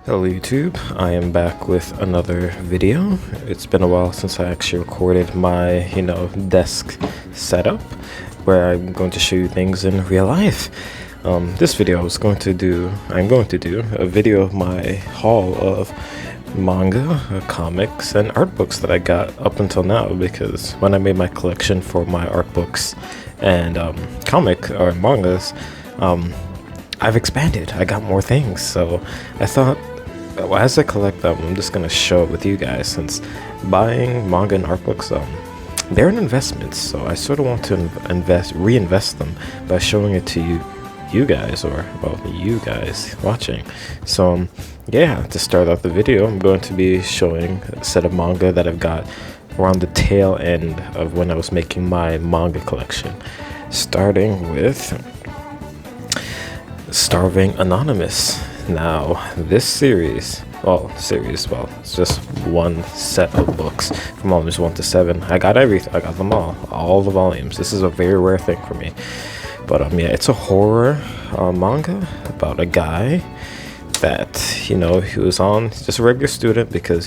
Hello YouTube, I am back with another video. It's been a while since I actually recorded my, desk setup where I'm going to show you things in real life. This video I'm going to do a video of my haul of manga, comics, and art books that I got up until now, because when I made my collection for my art books and comic or mangas, I've expanded. I got more things, so I thought, as I collect them, I'm just gonna show it with you guys, since buying manga and art books, they're an investment, so I sort of want to reinvest them by showing it to you guys, or well, you guys watching. So yeah, to start out the video, I'm going to be showing a set of manga that I've got around the tail end of when I was making my manga collection, starting with Starving Anonymous. Now, this series, it's just one set of books from volumes 1 to 7. I got everything. I got them all the volumes. This is a very rare thing for me. But yeah, it's a horror manga about a guy that, he was he's just a regular student, because,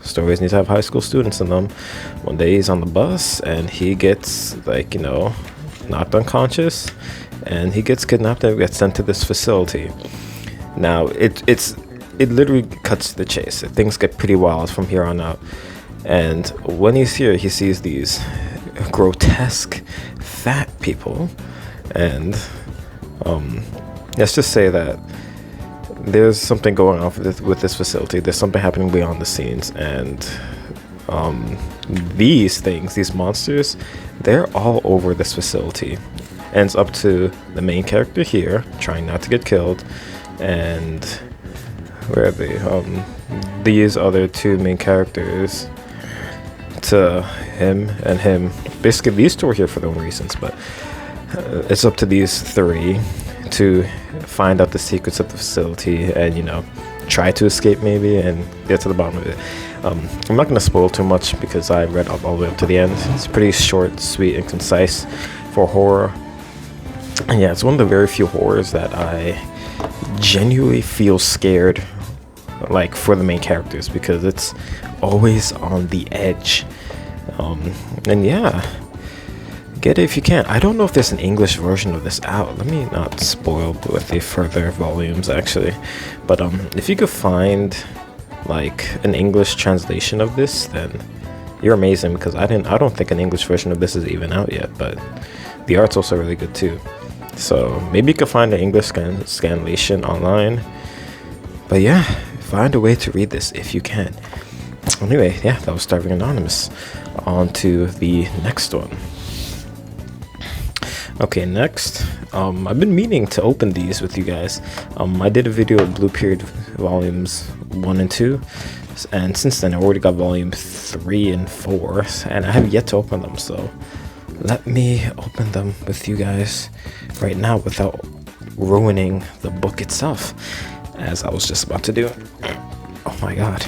stories need to have high school students in them. One day he's on the bus and he gets, knocked unconscious, and he gets kidnapped and gets sent to this facility. Now, it literally cuts to the chase. Things get pretty wild from here on out. And when he's here, he sees these grotesque fat people. And let's just say that there's something going on with this facility. There's something happening beyond the scenes. And these monsters, they're all over this facility. And it's up to the main character here, trying not to get killed, and where are they? These other two main characters, to him and him. Basically, these two are here for their own reasons, but it's up to these three to find out the secrets of the facility and, try to escape maybe and get to the bottom of it. I'm not going to spoil too much because I read all the way up to the end. It's pretty short, sweet, and concise for horror. And yeah, it's one of the very few horrors that I genuinely feel scared, for the main characters, because it's always on the edge. And yeah, get it if you can. I don't know if there's an English version of this out. Let me not spoil with the further volumes, actually. But if you could find an English translation of this, then you're amazing, because I don't think an English version of this is even out yet. But the art's also really good too. So maybe you could find an English scanlation online. But yeah, find a way to read this if you can. Anyway, yeah, that was Starving Anonymous. On to the next one. Okay, next, I've been meaning to open these with you guys. I did a video of Blue Period volumes 1 and 2, and since then I already got volume 3 and 4, and I have yet to open them, so let me open them with you guys right now without ruining the book itself, as I was just about to do. Oh my god.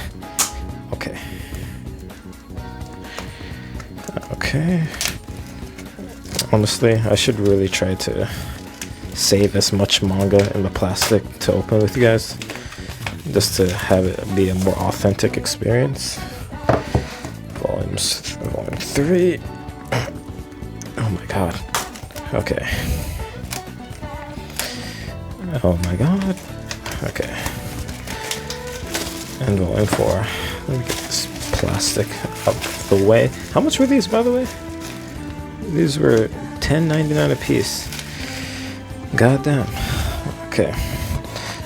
Okay. Honestly, I should really try to save as much manga in the plastic to open with you guys, just to have it be a more authentic experience. Volume 3. Oh my god. Okay. Oh my god. Okay. And volume 4. Let me get this plastic out of the way. How much were these, by the way? These were $10.99 a piece. God damn. Okay.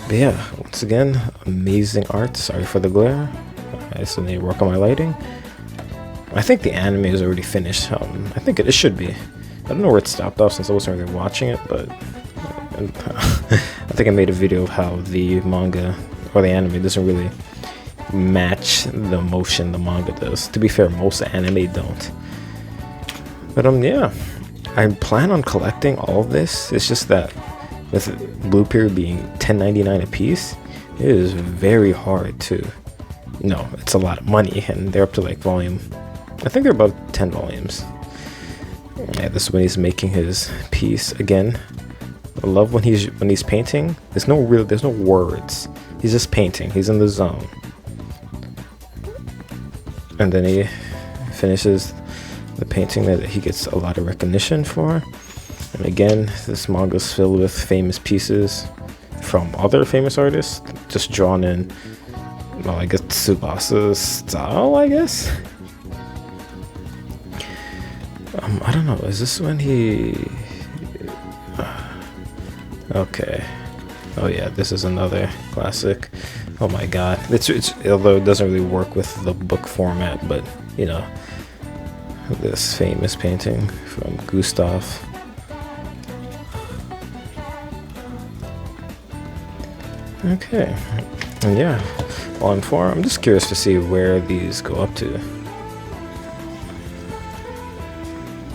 But yeah, once again, amazing art. Sorry for the glare. I still need to work on my lighting. I think the anime is already finished. I think it should be. I don't know where it stopped off since I wasn't really watching it, but I think I made a video of how the manga or the anime doesn't really match the motion the manga does. To be fair, most anime don't. But yeah, I plan on collecting all of this. It's just that with Blue Period being $10.99 a piece, it is very hard to, it's a lot of money, and they're up to volume, I think they're about 10 volumes. Yeah, this is when he's making his piece again. I love when he's painting. There's no words. He's just painting. He's in the zone. And then he finishes the painting that he gets a lot of recognition for. And again, this manga is filled with famous pieces from other famous artists, just drawn in, well, I guess Tsubasa's style, I guess. I don't know, is this when he... okay. Oh yeah, this is another classic. Oh my god. It's although it doesn't really work with the book format, but, you know, this famous painting from Gustav. Okay, and yeah, on 4, I'm just curious to see where these go up to.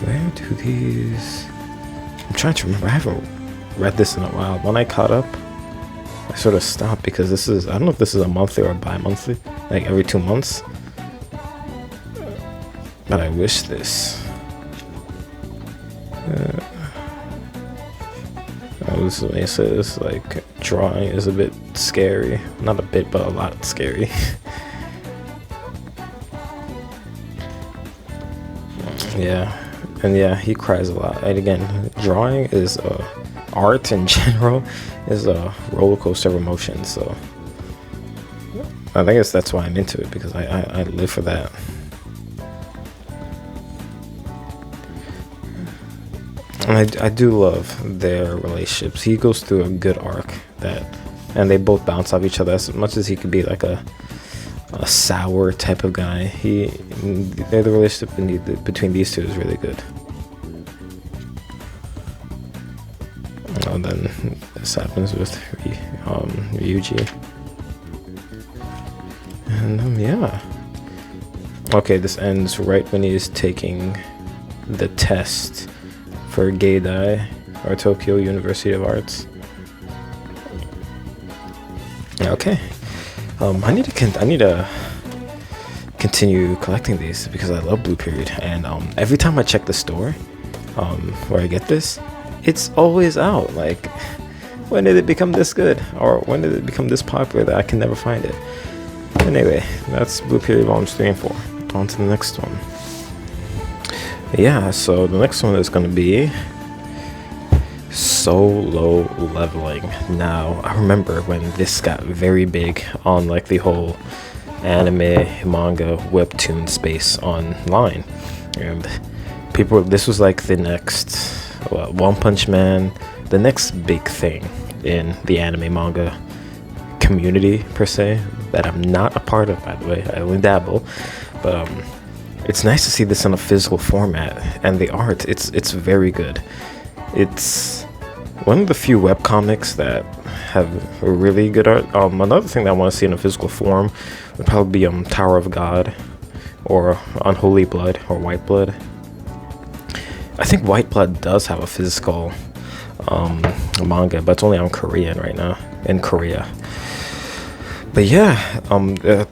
Where do these... I'm trying to remember, I haven't read this in a while. When I caught up, I sort of stopped because this is, I don't know if this is a monthly or bi-monthly, like every 2 months. But I wish this. It says like drawing is a bit scary. Not a bit, but a lot scary. Yeah, and yeah, he cries a lot. And again, drawing is art in general is a roller coaster of emotions. So I guess that's why I'm into it, because I live for that. And I do love their relationships. He goes through a good arc and they both bounce off each other. As much as he could be like a sour type of guy, the relationship between these two is really good. And then this happens with Ryuji. And yeah. Okay, this ends right when he's taking the test for Geidai, or Tokyo University of Arts. Okay, I need to continue collecting these because I love Blue Period, and every time I check the store where I get this, it's always out. Like, when did it become this good, or when did it become this popular that I can never find it? Anyway, that's Blue Period Volumes 3 and 4. On to the next one. Yeah, so the next one is going to be Solo Leveling. Now, I remember when this got very big on like the whole anime, manga, webtoon space online. And this was like the next One Punch Man, the next big thing in the anime manga community per se, that I'm not a part of, by the way. I only dabble, but it's nice to see this in a physical format, and the art, it's very good. It's one of the few webcomics that have a really good art. Another thing that I want to see in a physical form would probably be Tower of God, or Unholy Blood, or White Blood. I think White Blood does have a physical manga, but it's only on Korean right now, in Korea. But yeah,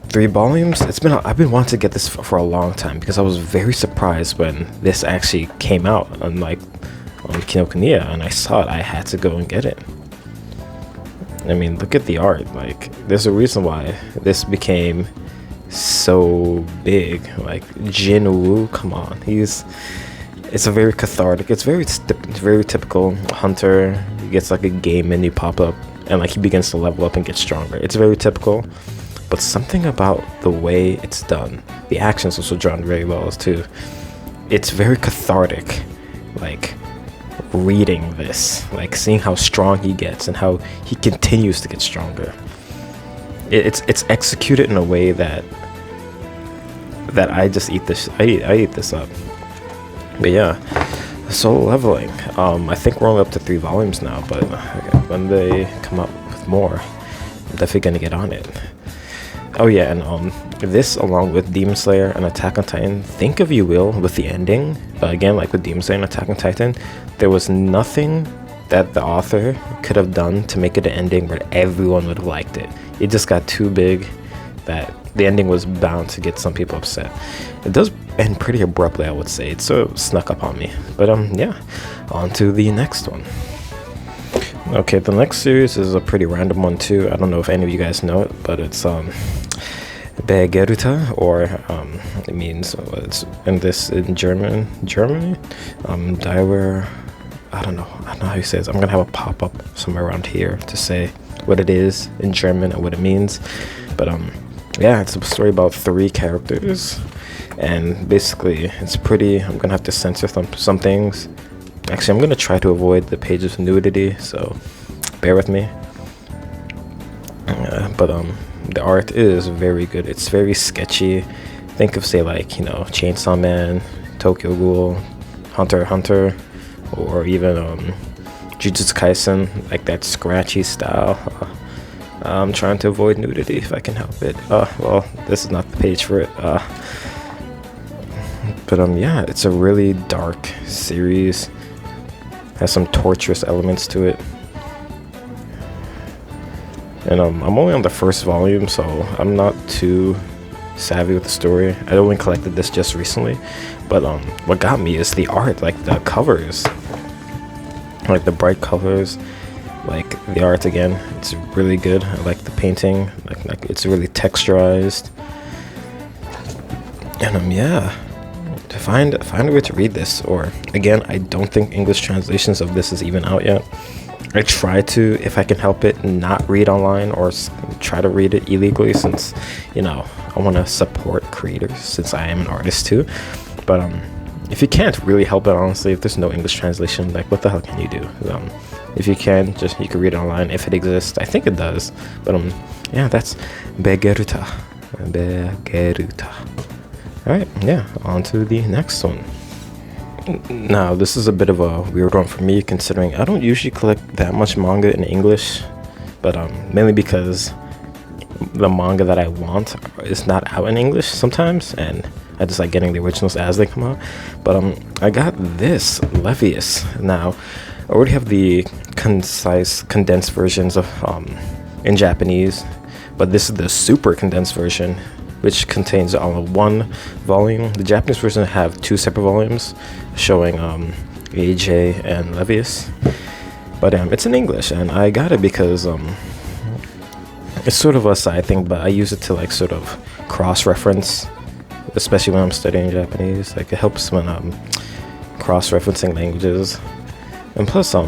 3 volumes. I've been wanting to get this for a long time, because I was very surprised when this actually came out on Kinokuniya, and I saw it. I had to go and get it. I mean, look at the art. Like, there's a reason why this became so big. Like, Jinwoo, come on, it's a very cathartic. It's very typical hunter. He gets like a game menu pop up, and like he begins to level up and get stronger. It's very typical, but something about the way it's done, the action's also drawn very well too. It's very cathartic, like reading this, like seeing how strong he gets and how he continues to get stronger. It's executed in a way that I just eat this. I eat this up. But yeah, Solo Leveling. I think we're only up to 3 volumes now, but when they come up with more, I'm definitely gonna get on it. Oh yeah, and this, along with Demon Slayer and Attack on Titan, think of you will with the ending. But again, like with Demon Slayer and Attack on Titan, there was nothing that the author could have done to make it an ending where everyone would have liked it. It just got too big that the ending was bound to get some people upset. It does end pretty abruptly, I would say. It sort of snuck up on me. But yeah, on to the next one. Okay, the next series is a pretty random one too. I don't know if any of you guys know it, but it's Beageruta, or it means it's in Germany. Diwer. I don't know how you say it. I'm gonna have a pop-up somewhere around here to say what it is in German and what it means. But yeah, it's a story about 3 characters, and basically it's pretty. I'm gonna have to censor some things. Actually, I'm gonna try to avoid the pages of nudity, so bear with me. But the art is very good. It's very sketchy. Think of, say, like, you know, Chainsaw Man, Tokyo Ghoul, Hunter x Hunter, or even Jujutsu Kaisen, like that scratchy style. I'm trying to avoid nudity if I can help it. Well, this is not the page for it. But yeah, it's a really dark series. Has some torturous elements to it. And I'm only on the first volume, so I'm not too savvy with the story. I only collected this just recently. But what got me is the art, like the covers. Like the bright colors, like the art again. It's really good. I like the painting. Like it's really texturized. And yeah. To find a way to read this, or again, I don't think English translations of this is even out yet. I try to, if I can help it, not read online or try to read it illegally, since, you know, I want to support creators since I am an artist too. But if you can't really help it, honestly, if there's no English translation, like, what the hell can you do? If you can, you can read it online if it exists. I think it does. But yeah, that's Beageruta. Alright, yeah, on to the next one. Now, this is a bit of a weird one for me, considering I don't usually collect that much manga in English, but mainly because the manga that I want is not out in English sometimes, and I just like getting the originals as they come out. But I got this Levius. Now, I already have the concise, condensed versions of in Japanese, but this is the super condensed version, which contains all of 1 volume. The Japanese version have 2 separate volumes showing AJ and Levius. But it's in English, and I got it because it's sort of a side thing, but I use it to like sort of cross-reference, especially when I'm studying Japanese. Like, it helps when I'm cross-referencing languages. And plus, I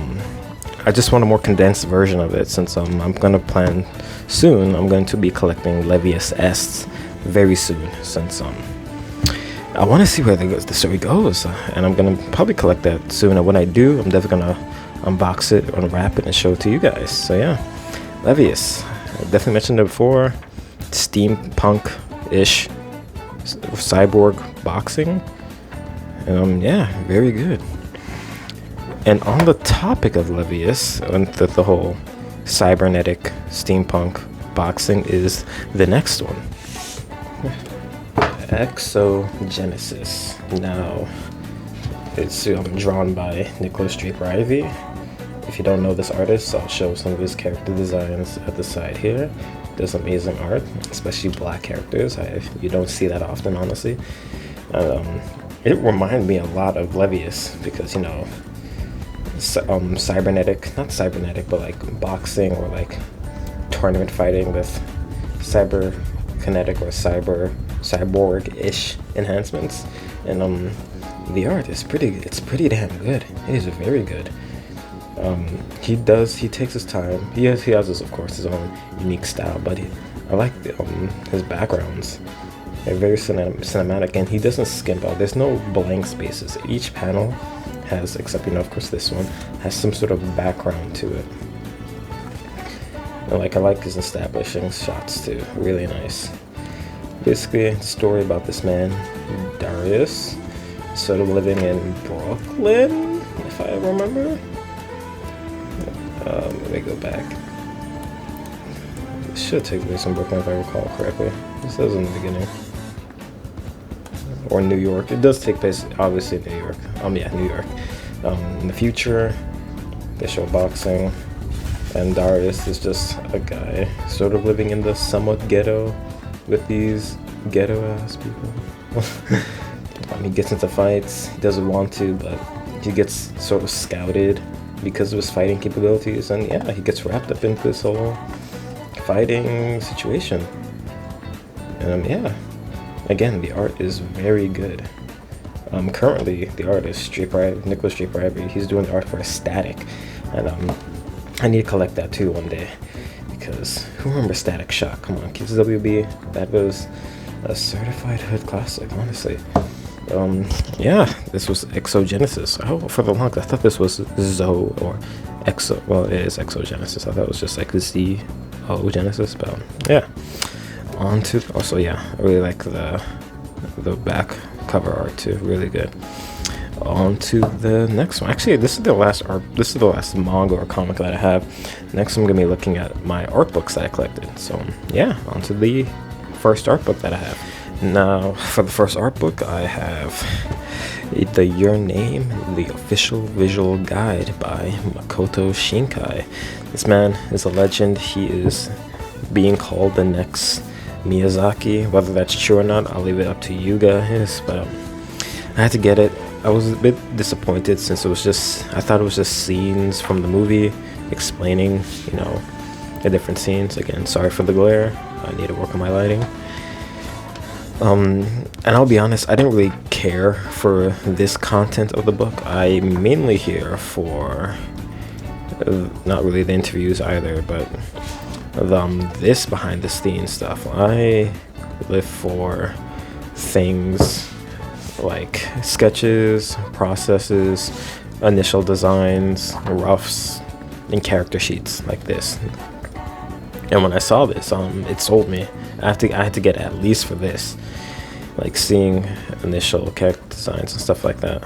just want a more condensed version of it, since I'm gonna plan soon. I'm going to be collecting Levius S very soon, since I want to see where the story goes, and I'm gonna probably collect that soon. And when I do, I'm definitely gonna unbox it, unwrap it, and show it to you guys. So yeah, Levius. I definitely mentioned it before. Steampunk-ish cyborg boxing, and yeah, very good. And on the topic of Levius, and the whole cybernetic steampunk boxing, is the next one. XOGenasys. Now, it's drawn by Nicholas Draper Ivy. If you don't know this artist, I'll show some of his character designs at the side here. Does amazing art, especially black characters. You don't see that often, honestly. It reminded me a lot of Levius because, you know, cybernetic, not cybernetic, but like boxing or like tournament fighting with cyberkinetic or cyborg-ish enhancements. And the art is it's pretty damn good. It is very good. He takes his time. He has of course his own unique style, but I like his backgrounds. They're very cinematic, and he doesn't skimp out. There's no blank spaces. Each panel has, except, you know, of course this one, has some sort of background to it. And I like his establishing shots too. Really nice. Basically, a story about this man, Darius, sort of living in Brooklyn, if I remember. Let me go back. It should take place in Brooklyn if I recall correctly. It says in the beginning. Or New York. It does take place, obviously, in New York. Yeah, New York. In the future, they show boxing, and Darius is just a guy sort of living in the somewhat ghetto with these ghetto-ass people. He gets into fights. He doesn't want to, but he gets sort of scouted because of his fighting capabilities, and yeah, he gets wrapped up into this whole fighting situation. Yeah, again, the art is very good. Currently, the artist Nicholas J. Privy, he's doing the art for Static, and I need to collect that too one day, because who remembers Static Shock? Come on, kids, WB, that was a certified hood classic, honestly. Yeah, this was XOGenasys. Oh, for the longest, I thought this was Zo or Exo. Well, it is XOGenasys. I thought it was just like XOGenasys, but yeah. On to also, yeah, I really like the back cover art too. Really good. On to the next one. Actually, this is the last art. This is the last manga or comic that I have. Next, I'm gonna be looking at my art books that I collected. So yeah, on to the first art book that I have. Now, for the first art book, I have the Your Name, the Official Visual Guide by Makoto Shinkai. This man is a legend. He is being called the next Miyazaki. Whether that's true or not, I'll leave it up to you guys. But I had to get it. I was a bit disappointed since I thought it was just scenes from the movie explaining, you know, the different scenes. Again, sorry for the glare. I need to work on my lighting. And I'll be honest, I didn't really care for this content of the book. I'm mainly here for not really the interviews either, but this behind the scenes stuff. I live for things like sketches, processes, initial designs, roughs, and character sheets like this. And when I saw this, it sold me. I had to get at least for this, like seeing initial character designs and stuff like that.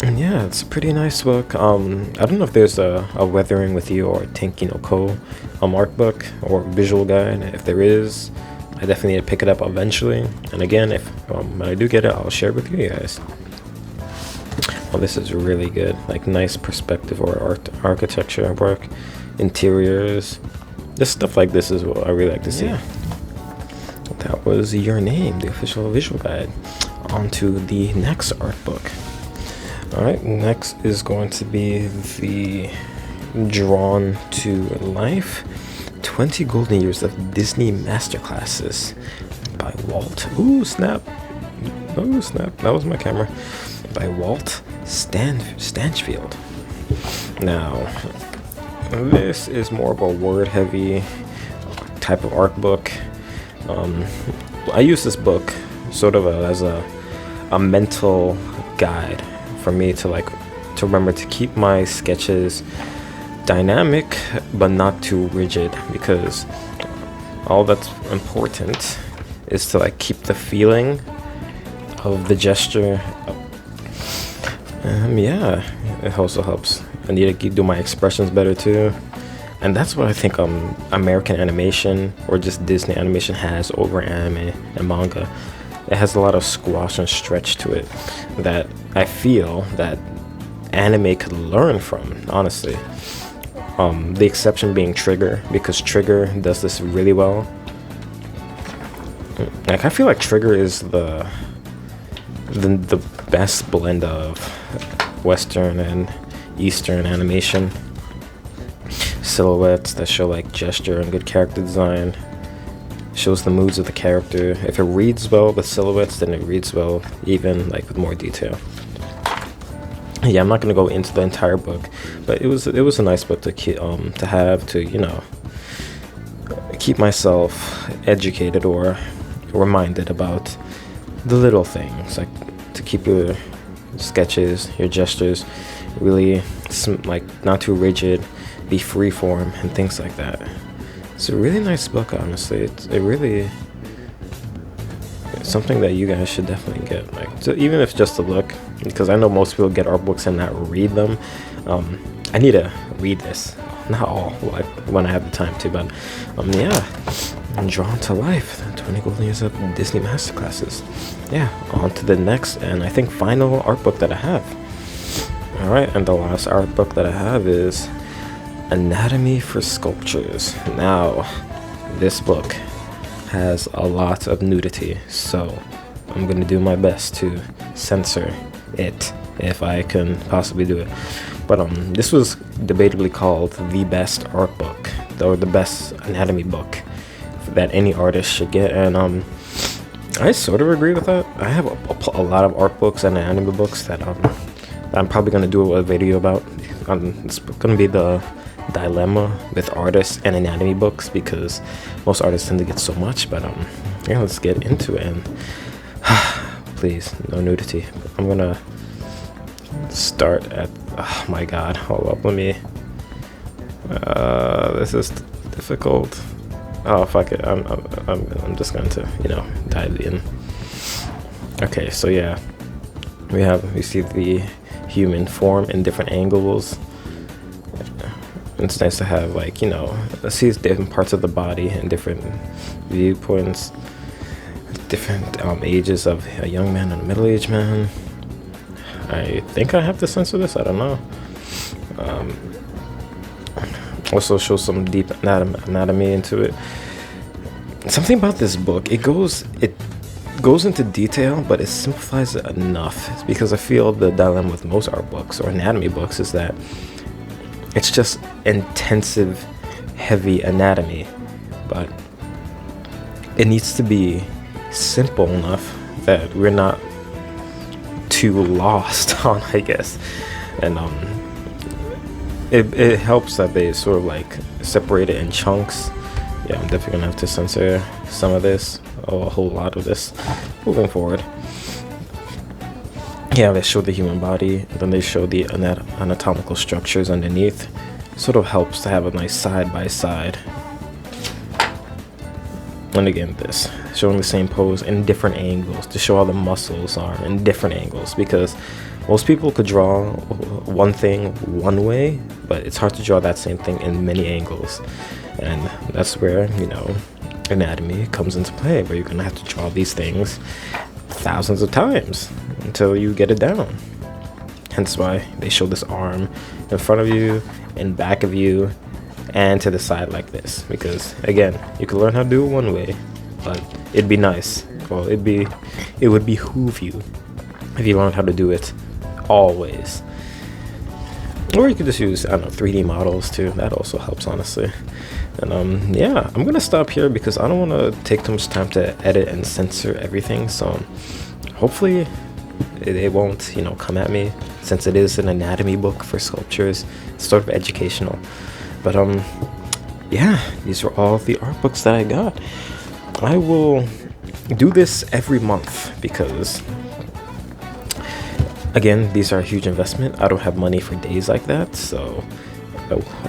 And yeah, it's a pretty nice book. I don't know if there's a Weathering with You or Tenki no Ko art book or visual guide. If there is, I definitely need to pick it up eventually. And again, if when I do get it, I'll share it with you guys. Well, this is really good. Like nice perspective or architecture work, interiors. Just stuff like this is what I really like to see. Yeah. That was Your Name, the official visual guide. On to the next art book. Alright, next is going to be the Drawn to Life 20 Golden Years of Disney Masterclasses by Walt. Ooh, snap. Oh, snap. That was my camera. By Walt Stanchfield. Now, this is more of a word-heavy type of art book. I use this book sort of as a mental guide for me to remember to keep my sketches dynamic but not too rigid, because all that's important is to keep the feeling of the gesture. Yeah, it also helps. I need to do my expressions better too. And that's what I think American animation or just Disney animation has over anime and manga. It has a lot of squash and stretch to it that I feel that anime could learn from, honestly. The exception being Trigger, because Trigger does this really well. I feel like Trigger is the best blend of Western and Eastern animation. Silhouettes that show gesture and good character design. Shows the moods of the character. If it reads well, the silhouettes, then it reads well, even with more detail. Yeah, I'm not gonna go into the entire book, but it was a nice book to have to keep myself educated or reminded about the little things, to keep your sketches, your gestures really not too rigid, be free form and things like that. It's a really nice book, honestly. It's something that you guys should definitely get, so even if just to look, because I know most people get art books and not read them. I need to read this, not all, when I have the time to, but yeah, I'm Drawn to Life, 20 Golden Years of Disney Masterclasses. Yeah, on to the next and I think final art book that I have. Alright, and the last art book that I have is Anatomy for Sculptors. Now, this book has a lot of nudity, so I'm going to do my best to censor it if I can possibly do it. But this was debatably called the best art book, or the best anatomy book that any artist should get, and I sort of agree with that. I have a lot of art books and anime books that I'm probably going to do a video about. It's going to be the dilemma with artists and anatomy books, because most artists tend to get so much. But yeah, let's get into it. And please, no nudity. I'm going to start at, oh my god, hold up, let me, this is difficult. Oh fuck it, I'm just going to, you know, dive in. Okay, so yeah, we see the human form in different angles. It's nice to have, like, you know, see different parts of the body and different viewpoints, different ages of a young man and a middle-aged man. I think I have to censor this, I don't know. Also shows some deep anatomy into it. Something about this book, it goes into detail, but it simplifies it enough. It's because I feel the dilemma with most art books or anatomy books is that it's just intensive, heavy anatomy, but it needs to be simple enough that we're not too lost on, I guess. And it helps that they sort of like separate it in chunks. Yeah, I'm definitely gonna have to censor some of this, or a whole lot of this, moving forward. Yeah, they show the human body, and then they show the anatomical structures underneath. Sort of helps to have a nice side by side. And again, this showing the same pose in different angles to show how the muscles are in different angles, because most people could draw one thing one way, but it's hard to draw that same thing in many angles. And that's where, you know, anatomy comes into play, where you're gonna have to draw these things thousands of times until you get it down. Hence why they show this arm in front of you, in back of you, and to the side like this, because again, you can learn how to do it one way, but it'd be nice, well, it would behoove you if you learned how to do it always. Or you could just use, I don't know, 3D models too. That also helps, honestly. And yeah, I'm gonna stop here because I don't want to take too much time to edit and censor everything. So hopefully it won't, you know, come at me, since it is an anatomy book for sculptures. It's sort of educational. But yeah, these are all the art books that I got. I will do this every month because, again, these are a huge investment. I don't have money for days like that, so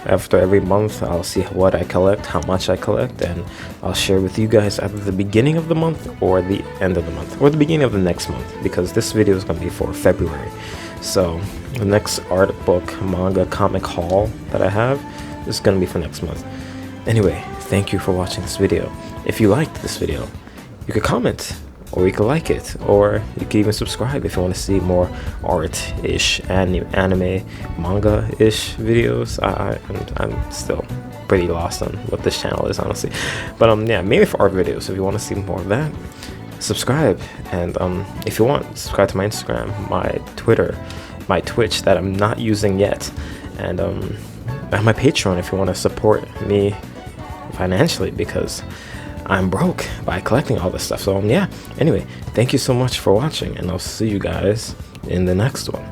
after every month I'll see what I collect, how much I collect, and I'll share with you guys either the beginning of the month or the end of the month, or the beginning of the next month, because this video is going to be for February. So the next art book, manga, comic haul that I have is going to be for next month. Anyway, thank you for watching this video. If you liked this video, you could comment, or you could like it, or you can even subscribe if you want to see more art-ish, anime, manga-ish videos. I'm still pretty lost on what this channel is, honestly. But yeah, mainly for art videos. If you want to see more of that, subscribe. And if you want, subscribe to my Instagram, my Twitter, my Twitch that I'm not using yet, and my Patreon if you want to support me financially, because I'm broke by collecting all this stuff. So yeah, anyway, thank you so much for watching, and I'll see you guys in the next one.